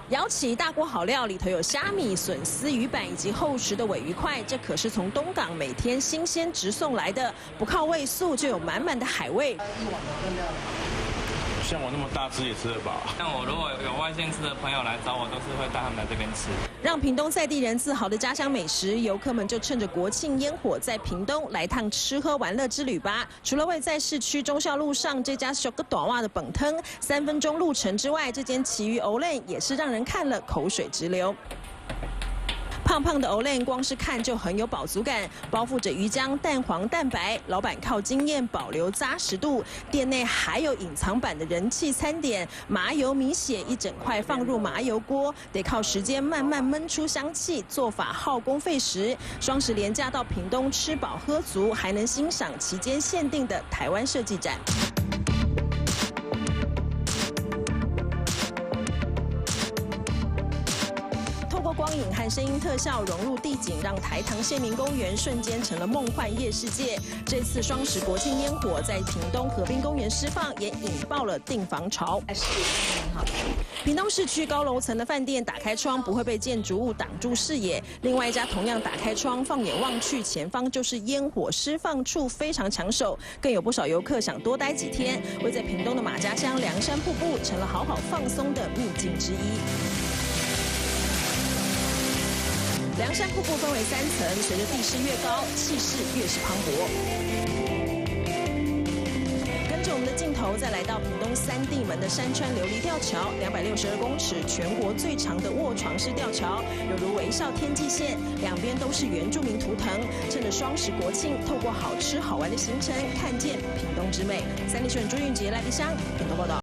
舀起大锅好料，里头有虾米、笋丝、鱼板以及厚实的鲔鱼块，这可是从东港每天新鲜直送来的，不靠味素就有满满的海味。像我那么大只也吃得饱。像我如果有外县市的朋友来找我，都是会带他们来这边吃。让屏东在地人自豪的家乡美食，游客们就趁着国庆烟火，在屏东来趟吃喝玩乐之旅吧。除了位在市区忠孝路上这家小个短袜的本汤，3分钟路程之外，这间奇鱼藕类也是让人看了口水直流。胖胖的藕类光是看就很有饱足感，包覆着鱼浆淡黄蛋白，老板靠经验保留扎实度。店内还有隐藏版的人气餐点，麻油米血一整块放入麻油锅，得靠时间慢慢焖出香气，做法耗工费时。双十连假到屏东吃饱喝足，还能欣赏期间限定的台湾设计展。透过光影和声音特效融入地景，让台糖县民公园瞬间成了梦幻夜世界。这次双十国庆烟火在屏东河滨公园释放，也引爆了订房潮。屏东市区高楼层的饭店打开窗不会被建筑物挡住视野，另外一家同样打开窗，放眼望去，前方就是烟火释放处，非常抢手。更有不少游客想多待几天，位在屏东的马家乡凉山瀑布成了好好放松的秘境之一。凉山瀑布分为3层，随着地势越高，气势越是磅礴。跟着我们的镜头，再来到屏东3地门的山川琉璃吊桥，262公尺，全国最长的卧床式吊桥，犹如微笑天际线，两边都是原住民图腾。趁着双十国庆，透过好吃好玩的行程，看见屏东之美。3立新闻朱韵杰、赖丽香，屏东报道。